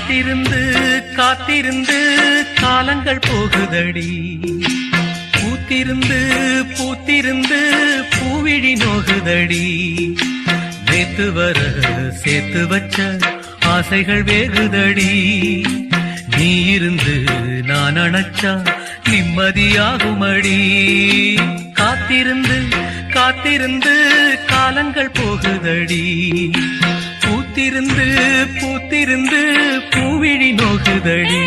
காத்திருந்து காத்திருந்து காலங்கள் போகுதடி. பூத்திருந்து பூத்திருந்து பூவிழி நோகுதடி. நேத்து வர சேர்த்து வச்ச ஆசைகள் வேகுதடி. நீ இருந்து நான் அணைச்சா நிம்மதியாகுமடி. காத்திருந்து காத்திருந்து காலங்கள் போகுதடி. பூத்திருந்து பூத்திருந்து பூவிழி நோகுதடி.